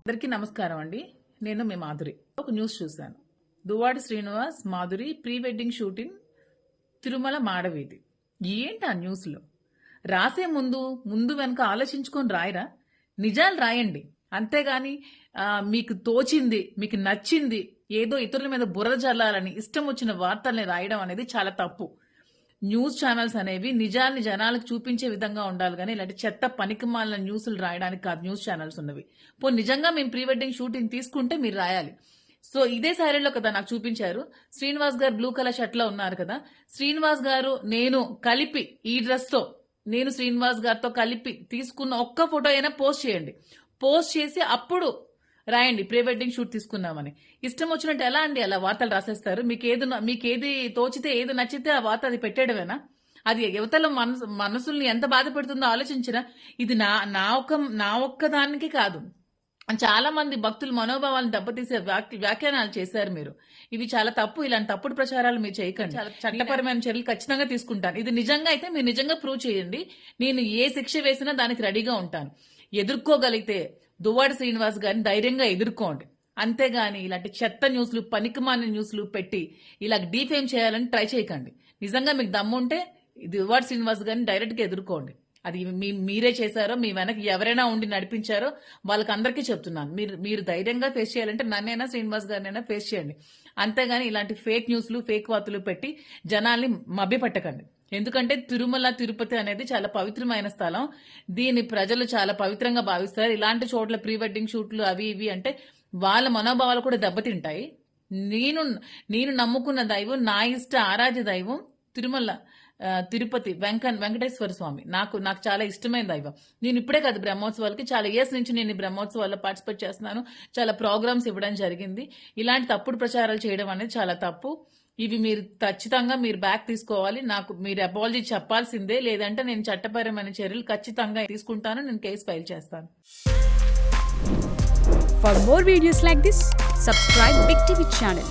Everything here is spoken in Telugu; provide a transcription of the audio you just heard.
అందరికీ నమస్కారం అండి. నేను మీ మాధురి. ఒక న్యూస్ చూశాను. Duvvada Srinivas Madhuri pre wedding shooting Tirumala మాడవీధి. ఏంటి ఆ న్యూస్లో రాసే ముందు వెనక ఆలోచించుకొని రాయరా? నిజాలు రాయండి. అంతేగాని మీకు తోచింది, మీకు నచ్చింది ఏదో ఇతరుల మీద బురద చల్లాలని ఇష్టం వచ్చిన వార్తల్ని రాయడం అనేది చాలా తప్పు. న్యూస్ ఛానల్స్ అనేవి నిజాల్ని జనాలకు చూపించే విధంగా ఉండాలి కానీ ఇలాంటి చెత్త పనికిమాలిన న్యూస్లు రాయడానికి కాదు న్యూస్ ఛానల్స్ ఉన్నవి. నిజంగా మేము ప్రీ వెడ్డింగ్ షూటింగ్ తీసుకుంటే మీరు రాయాలి. సో ఇదే శారీలో కదా నాకు చూపించారు. శ్రీనివాస్ గారు బ్లూ కలర్ షర్ట్ లో ఉన్నారు కదా. శ్రీనివాస్ గారు నేను కలిపి ఈ డ్రెస్ తో నేను శ్రీనివాస్ గారితో కలిపి తీసుకున్న ఒక్క ఫోటో అయినా పోస్ట్ చేయండి. పోస్ట్ చేసి అప్పుడు రాయండి ప్రీ వెడ్డింగ్ షూట్ తీసుకున్నామని. ఇష్టం వచ్చినట్టు ఎలా అండి అలా వార్తలు రాసేస్తారు? మీకేది తోచితే ఏది నచ్చితే ఆ వార్త అది పెట్టేయడమేనా? అది యువతల మనసుల్ని ఎంత బాధ పెడుతుందో ఆలోచించినా. ఇది నా ఒక్క దానికి కాదు, చాలా మంది భక్తుల మనోభావాలను దెబ్బతీసే వ్యాఖ్యానాలు చేశారు మీరు. ఇవి చాలా తప్పు. ఇలాంటి తప్పుడు ప్రచారాలు మీరు చేయకండి. చాలా చట్టపరమైన చర్యలు ఖచ్చితంగా తీసుకుంటాను. ఇది నిజంగా అయితే మీరు నిజంగా ప్రూవ్ చేయండి. నేను ఏ శిక్ష వేసినా దానికి రెడీగా ఉంటాను. ఎదుర్కోగలిగితే దువ్వాడి శ్రీనివాస్ గారిని ధైర్యంగా ఎదుర్కోండి. అంతేగాని ఇలాంటి చెత్త న్యూస్లు పనికిమాలిన న్యూస్లు పెట్టి ఇలా డీఫేమ్ చేయాలని ట్రై చేయకండి. నిజంగా మీకు దమ్ముంటే దువ్వాడి శ్రీనివాస్ గారిని డైరెక్ట్ గా ఎదుర్కోండి. అది మీరే చేశారో మీ వెనక ఎవరైనా ఉండి నడిపించారో వాళ్ళకి అందరికీ చెప్తున్నాను. మీరు ధైర్యంగా ఫేస్ చేయాలంటే నన్నైనా శ్రీనివాస్ గారినైనా ఫేస్ చేయండి. అంతేగాని ఇలాంటి ఫేక్ న్యూస్లు ఫేక్ వార్తలు పెట్టి జనాల్ని మభ్యపెట్టకండి. ఎందుకంటే తిరుమల తిరుపతి అనేది చాలా పవిత్రమైన స్థలం. దీన్ని ప్రజలు చాలా పవిత్రంగా భావిస్తారు. ఇలాంటి చోట్ల ప్రీ వెడ్డింగ్ షూట్లు అవి ఇవి అంటే వాళ్ళ మనోభావాలు కూడా దెబ్బతింటాయి. నేను నమ్ముకున్న దైవం, నా ఇష్ట ఆరాధ్య దైవం తిరుమల తిరుపతి వెంకటేశ్వర స్వామి నాకు చాలా ఇష్టమైన దైవం. నేను ఇప్పుడే కాదు బ్రహ్మోత్సవాలకి చాలా ఇయర్స్ నుంచి నేను ఈ బ్రహ్మోత్సవాల్లో పార్టిసిపేట్ చేస్తున్నాను. చాలా ప్రోగ్రామ్స్ ఇవ్వడం జరిగింది. ఇలాంటి తప్పుడు ప్రచారాలు చేయడం అనేది చాలా తప్పు. ఇవి మీరు ఖచ్చితంగా బ్యాక్ తీసుకోవాలి. మీరు అపాలజీ చెప్పాల్సిందే. లేదంటే నేను చట్టపరమైన చర్యలు ఖచ్చితంగా తీసుకుంటాను. నేను కేసు ఫైల్ చేస్తాను. For more videos like this, subscribe Big TV channel.